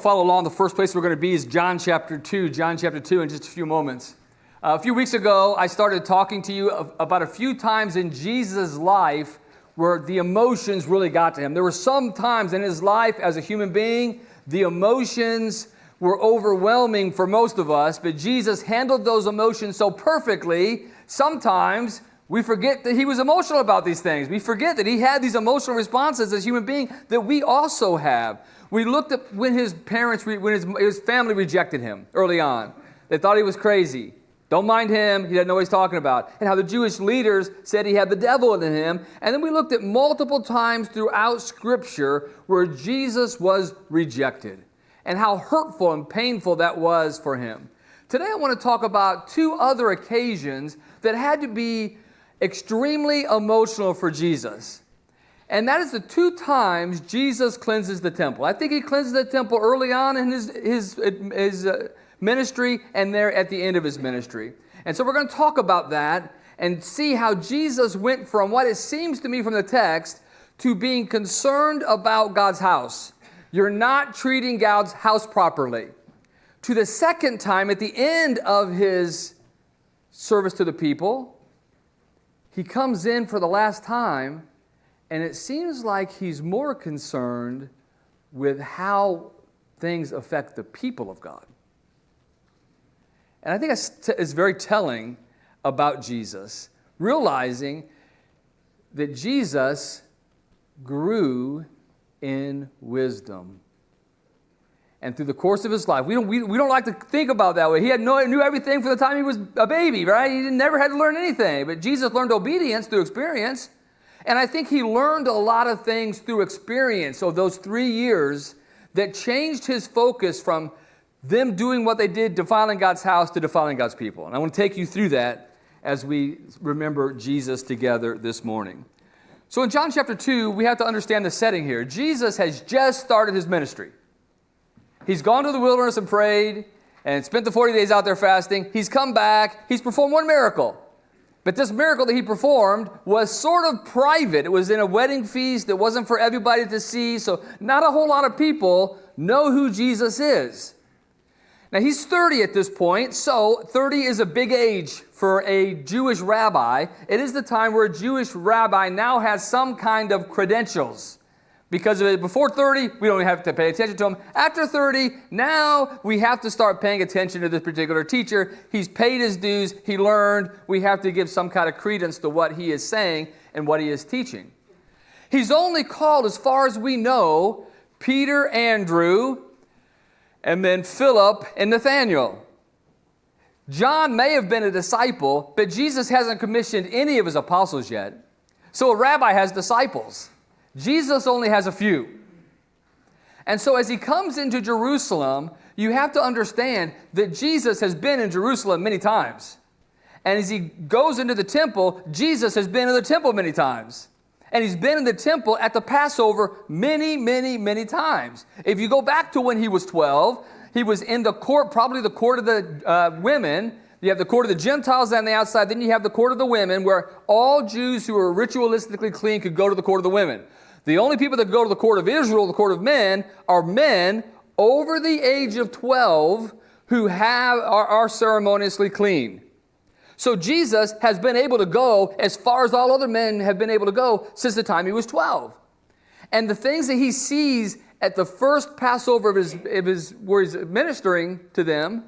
Follow along. The first place we're going to be is John chapter 2 in just a few moments. A few weeks ago, I started talking to you about a few times in Jesus' life where the emotions really got to him. There were some times in his life as a human being, the emotions were overwhelming for most of us, but Jesus handled those emotions so perfectly, sometimes we forget that he was emotional about these things. We forget that he had these emotional responses as a human being that we also have. We looked at when his family rejected him early on. They thought he was crazy. Don't mind him. He doesn't know what he's talking about. And how the Jewish leaders said he had the devil in him. And then we looked at multiple times throughout Scripture where Jesus was rejected and how hurtful and painful that was for him. Today I want to talk about two other occasions that had to be extremely emotional for Jesus. And that is the two times Jesus cleanses the temple. I think he cleanses the temple early on in his ministry and there at the end of his ministry. And so we're going to talk about that and see how Jesus went from what it seems to me from the text to being concerned about God's house. You're not treating God's house properly. To the second time at the end of his service to the people, he comes in for the last time, and it seems like he's more concerned with how things affect the people of God. And I think it's very telling about Jesus, realizing that Jesus grew in wisdom. And through the course of his life, we don't like to think about that way. He knew everything from the time he was a baby, right? He never had to learn anything. But Jesus learned obedience through experience. And I think he learned a lot of things through experience. So those 3 years that changed his focus from them doing what they did, defiling God's house, to defiling God's people. And I want to take you through that as we remember Jesus together this morning. So in John chapter 2, we have to understand the setting here. Jesus has just started his ministry. He's gone to the wilderness and prayed and spent the 40 days out there fasting. He's come back. He's performed one miracle. But this miracle that he performed was sort of private. It was in a wedding feast. It wasn't for everybody to see. So not a whole lot of people know who Jesus is. Now he's 30 at this point. So 30 is a big age for a Jewish rabbi. It is the time where a Jewish rabbi now has some kind of credentials. Because before 30, we don't have to pay attention to him. After 30, now we have to start paying attention to this particular teacher. He's paid his dues. He learned. We have to give some kind of credence to what he is saying and what he is teaching. He's only called, as far as we know, Peter, Andrew, and then Philip and Nathaniel. John may have been a disciple, but Jesus hasn't commissioned any of his apostles yet. So a rabbi has disciples. Jesus only has a few. And so as he comes into Jerusalem, you have to understand that Jesus has been in Jerusalem many times. And as he goes into the temple, Jesus has been in the temple many times. And he's been in the temple at the Passover many, many, many times. If you go back to when he was 12, he was in the court, probably the court of the women. You have the court of the Gentiles on the outside. Then you have the court of the women, where all Jews who are ritualistically clean could go to the court of the women. The only people that go to the court of Israel, the court of men, are men over the age of 12 who are ceremoniously clean. So Jesus has been able to go as far as all other men have been able to go since the time he was 12. And the things that he sees at the first Passover where he's ministering to them,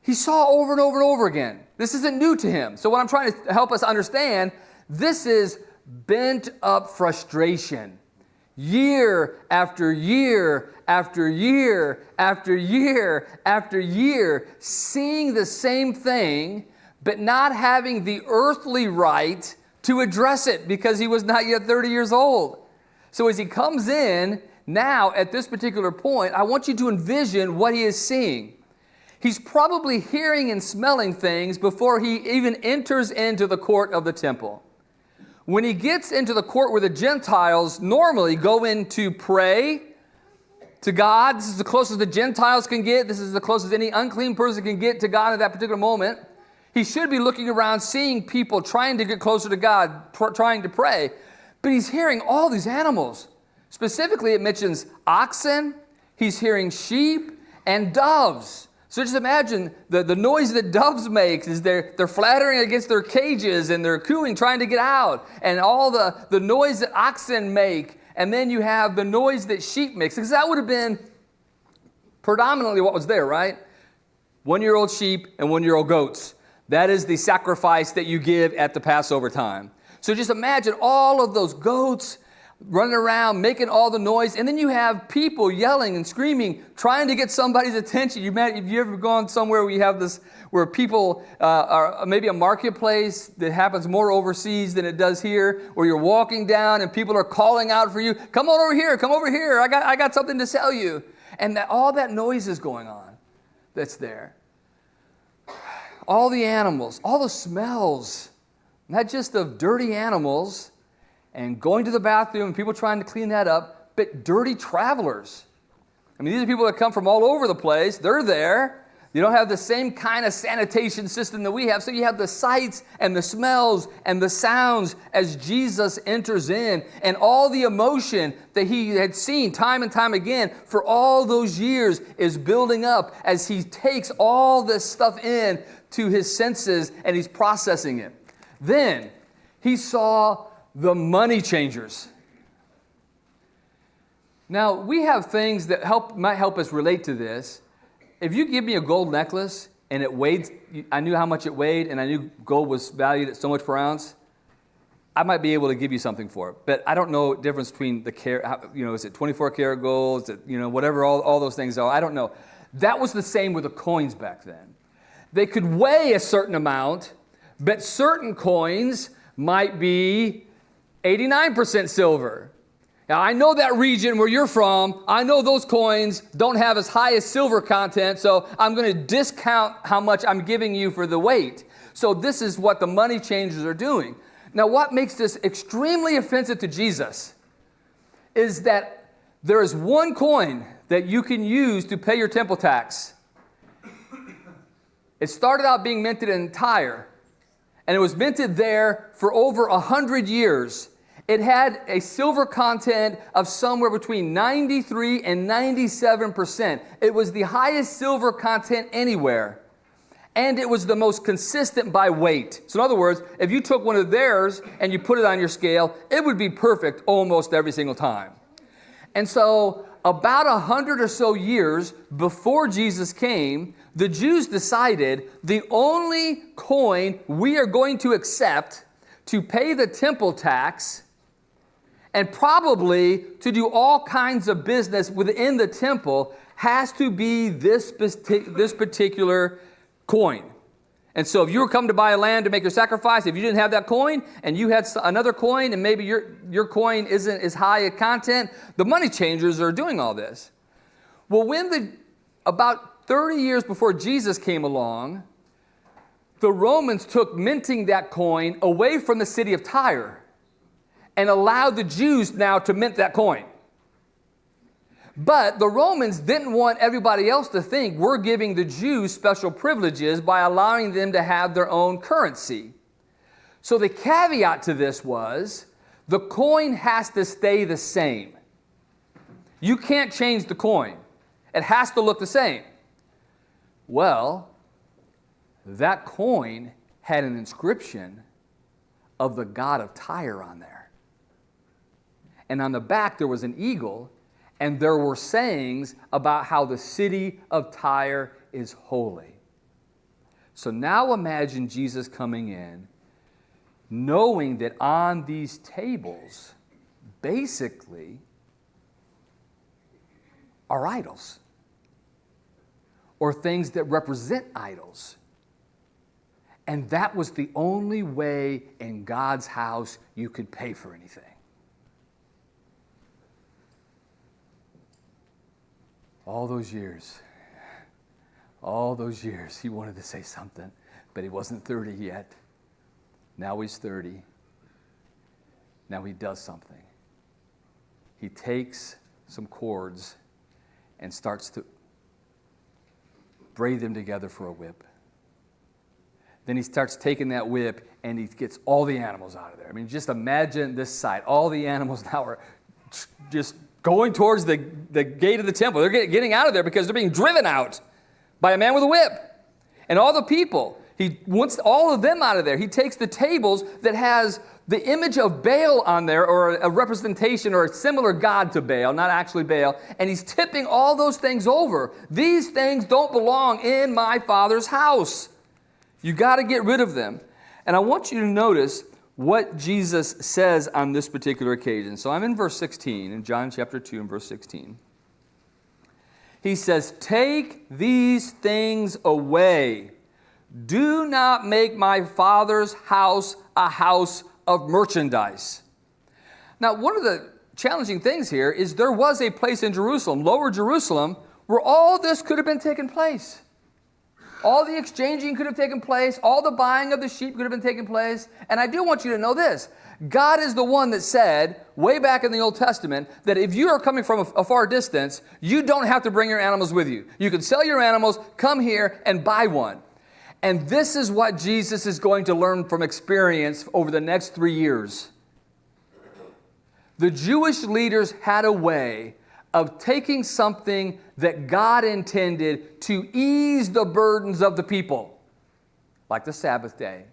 he saw over and over and over again. This isn't new to him. So what I'm trying to help us understand, this is bent up frustration. Year after year after year after year after year, seeing the same thing, but not having the earthly right to address it because he was not yet 30 years old. So as he comes in now at this particular point, I want you to envision what he is seeing. He's probably hearing and smelling things before he even enters into the court of the temple. When he gets into the court where the Gentiles normally go in to pray to God, this is the closest the Gentiles can get. This is the closest any unclean person can get to God at that particular moment. He should be looking around, seeing people trying to get closer to God, trying to pray. But he's hearing all these animals. Specifically, it mentions oxen. he's hearing sheep and doves. So just imagine the noise that doves make is they're flattering against their cages and they're cooing, trying to get out. And all the noise that oxen make. And then you have the noise that sheep makes. Because that would have been predominantly what was there, right? 1-year-old sheep and 1-year-old goats. That is the sacrifice that you give at the Passover time. So just imagine all of those goats running around, making all the noise, and then you have people yelling and screaming, trying to get somebody's attention. Have you ever gone somewhere where you have this, where people are maybe a marketplace that happens more overseas than it does here, where you're walking down and people are calling out for you, come on over here, I got something to sell you. And all that noise is going on that's there. All the animals, all the smells, not just of dirty animals, and going to the bathroom and people trying to clean that up, but dirty travelers. I mean, these are people that come from all over the place. They're there. You don't have the same kind of sanitation system that we have. So you have the sights and the smells and the sounds as Jesus enters in, and all the emotion that he had seen time and time again for all those years is building up as he takes all this stuff in to his senses and he's processing it. Then he saw the money changers. Now, we have things that might help us relate to this. If you give me a gold necklace and it weighed, I knew how much it weighed and I knew gold was valued at so much per ounce, I might be able to give you something for it. But I don't know the difference between the carat, is it 24 karat gold, is it, whatever all those things are. I don't know. That was the same with the coins back then. They could weigh a certain amount, but certain coins might be 89% silver. Now, I know that region where you're from. I know those coins don't have as high as silver content, so I'm going to discount how much I'm giving you for the weight. So this is what the money changers are doing. Now, what makes this extremely offensive to Jesus is that there is one coin that you can use to pay your temple tax. It started out being minted in Tyre, and it was minted there for over 100 years. It had a silver content of somewhere between 93 and 97%. It was the highest silver content anywhere. And it was the most consistent by weight. So in other words, if you took one of theirs and you put it on your scale, it would be perfect almost every single time. And so about 100 or so years before Jesus came, the Jews decided the only coin we are going to accept to pay the temple tax and probably to do all kinds of business within the temple has to be this particular coin. And so if you were coming to buy a lamb to make your sacrifice, if you didn't have that coin and you had another coin and maybe your coin isn't as high a content, the money changers are doing all this. Well, about 30 years before Jesus came along, the Romans took minting that coin away from the city of Tyre and allowed the Jews now to mint that coin. But the Romans didn't want everybody else to think we're giving the Jews special privileges by allowing them to have their own currency. So the caveat to this was the coin has to stay the same. You can't change the coin. It has to look the same. Well, that coin had an inscription of the god of Tyre on there. And on the back there was an eagle, and there were sayings about how the city of Tyre is holy. So now imagine Jesus coming in, knowing that on these tables, basically, are idols. Or things that represent idols. And that was the only way in God's house you could pay for anything. All those years, he wanted to say something, but he wasn't 30 yet. Now he's 30. Now he does something. He takes some cords and starts to braid them together for a whip. Then he starts taking that whip and he gets all the animals out of there. I mean, just imagine this sight. All the animals now are just going towards the gate of the temple. They're getting out of there because they're being driven out by a man with a whip. And all the people, he wants all of them out of there. He takes the tables that has the image of Baal on there, or a representation or a similar god to Baal, not actually Baal, and he's tipping all those things over. These things don't belong in my Father's house. You got to get rid of them. And I want you to notice what Jesus says on this particular occasion. So I'm in verse 16, in John chapter 2 and verse 16. He says, "Take these things away. Do not make my Father's house a house of merchandise." Now, one of the challenging things here is there was a place in Jerusalem, Lower Jerusalem, where all this could have been taking place. All the exchanging could have taken place. All the buying of the sheep could have been taking place. And I do want you to know this. God is the one that said, way back in the Old Testament, that if you are coming from a far distance, you don't have to bring your animals with you. You can sell your animals, come here, and buy one. And this is what Jesus is going to learn from experience over the next 3 years. The Jewish leaders had a way of taking something that God intended to ease the burdens of the people, like the Sabbath day,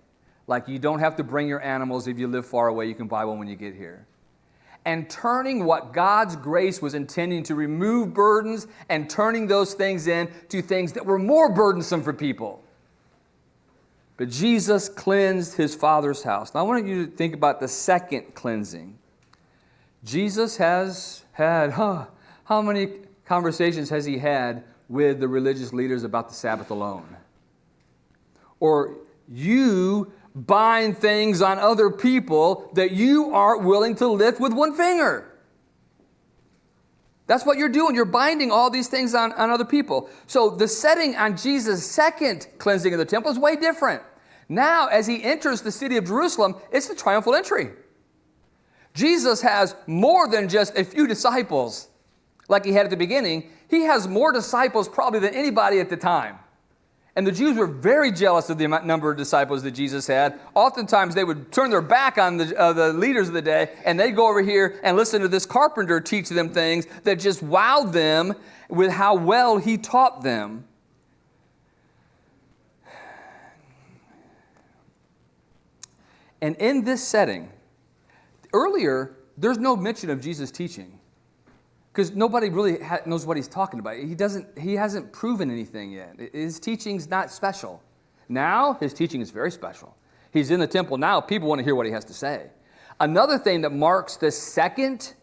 like you don't have to bring your animals if you live far away, you can buy one when you get here, and turning what God's grace was intending to remove burdens and turning those things into things that were more burdensome for people. But Jesus cleansed his Father's house. Now I want you to think about the second cleansing. Jesus has had, how many conversations has he had with the religious leaders about the Sabbath alone? Or you bind things on other people that you aren't willing to lift with one finger. That's what you're doing. You're binding all these things on other people. So the setting on Jesus' second cleansing of the temple is way different. Now, as he enters the city of Jerusalem, it's the triumphal entry. Jesus has more than just a few disciples like he had at the beginning. He has more disciples probably than anybody at the time. And the Jews were very jealous of the number of disciples that Jesus had. Oftentimes, they would turn their back on the leaders of the day, and they'd go over here and listen to this carpenter teach them things that just wowed them with how well he taught them. And in this setting, earlier, there's no mention of Jesus' teaching, because nobody really knows what he's talking about. He hasn't proven anything yet. His teaching's not special. Now, his teaching is very special. He's in the temple now. People want to hear what he has to say. Another thing that marks the second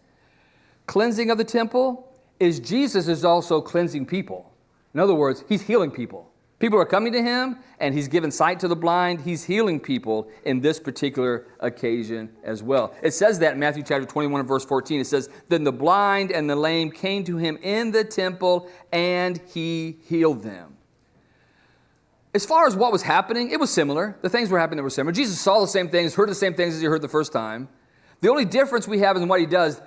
cleansing of the temple is Jesus is also cleansing people. In other words, he's healing people. People are coming to him, and he's giving sight to the blind. He's healing people in this particular occasion as well. It says that in Matthew chapter 21 and verse 14. It says, "Then the blind and the lame came to him in the temple, and he healed them." As far as what was happening, it was similar. The things were happening that were similar. Jesus saw the same things, heard the same things as he heard the first time. The only difference we have in what he does,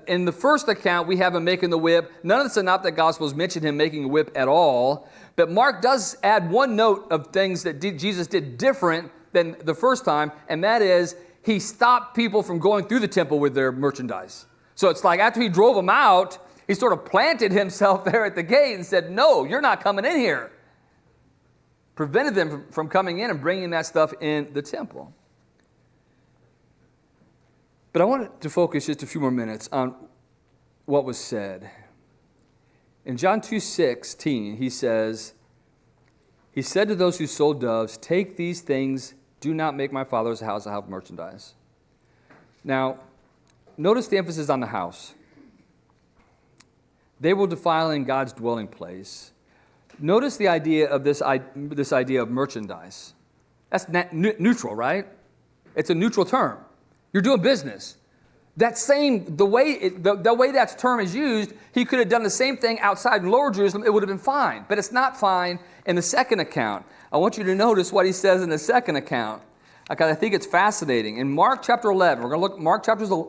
in the first account, we have him making the whip. None of the Synoptic Gospels mention him making a whip at all. But Mark does add one note of things that Jesus did different than the first time, and that is he stopped people from going through the temple with their merchandise. So it's like after he drove them out, he sort of planted himself there at the gate and said, "No, you're not coming in here." Prevented them from coming in and bringing that stuff in the temple. But I wanted to focus just a few more minutes on what was said. In John 2:16, he says, "He said to those who sold doves, 'Take these things, do not make my Father's house a house of merchandise.'" Now, notice the emphasis on the house. They will defile in God's dwelling place. Notice the idea of this idea of merchandise. That's neutral, right? It's a neutral term. You're doing business. The way that term is used, he could have done the same thing outside in Lower Jerusalem. It would have been fine. But it's not fine in the second account. I want you to notice what he says in the second account, because I think it's fascinating. In Mark chapter 11, we're going to look at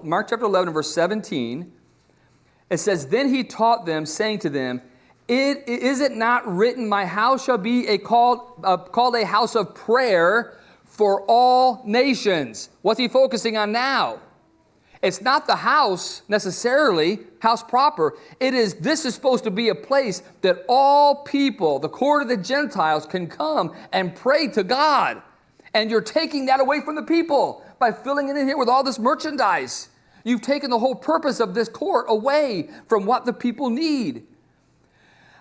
Mark chapter 11, verse 17. It says, "Then he taught them, saying to them, Is it not written, my house shall be called a house of prayer for all nations?" What's he focusing on now? It's not the house necessarily, house proper. This is supposed to be a place that all people, the court of the Gentiles, can come and pray to God. And you're taking that away from the people by filling it in here with all this merchandise. You've taken the whole purpose of this court away from what the people need.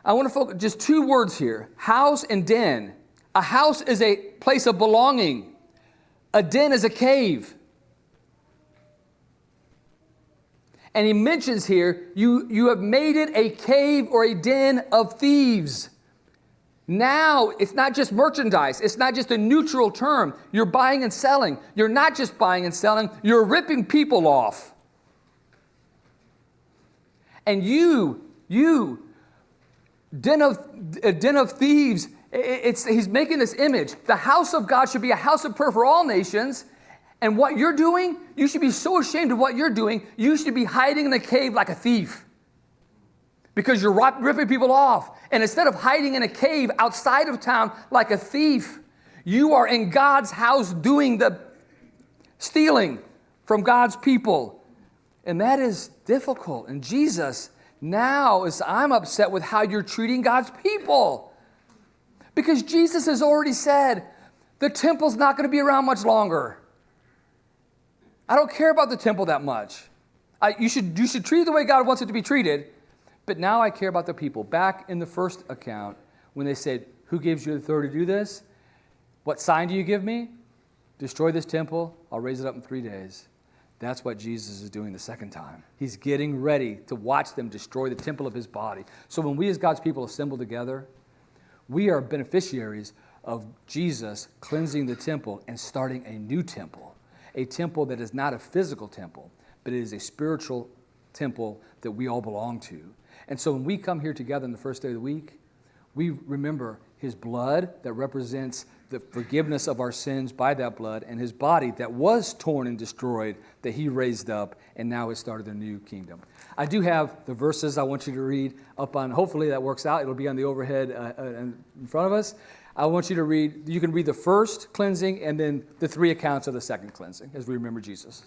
I want to focus just 2 words here, house and den. A house is a place of belonging. A den is a cave. And he mentions here, you have made it a cave or a den of thieves. Now, it's not just merchandise. It's not just a neutral term. You're buying and selling. You're not just buying and selling. You're ripping people off. And den of thieves, he's making this image. The house of God should be a house of prayer for all nations. And what you're doing, you should be so ashamed of what you're doing, you should be hiding in a cave like a thief. Because you're ripping people off. And instead of hiding in a cave outside of town like a thief, you are in God's house doing the stealing from God's people. And that is difficult. And Jesus now I'm upset with how you're treating God's people. Because Jesus has already said, the temple's not going to be around much longer. I don't care about the temple that much. You should treat it the way God wants it to be treated. But now I care about the people. Back in the first account, when they said, who gives you the authority to do this? What sign do you give me? Destroy this temple. I'll raise it up in 3 days. That's what Jesus is doing the second time. He's getting ready to watch them destroy the temple of his body. So when we as God's people assemble together, we are beneficiaries of Jesus cleansing the temple and starting a new temple. A temple that is not a physical temple, but it is a spiritual temple that we all belong to. And so when we come here together on the first day of the week, we remember his blood that represents the forgiveness of our sins by that blood, and his body that was torn and destroyed that he raised up and now has started a new kingdom. I do have the verses I want you to read up on. Hopefully that works out. It'll be on the overhead in front of us. I want you to read, you can read the first cleansing and then the 3 accounts of the second cleansing as we remember Jesus.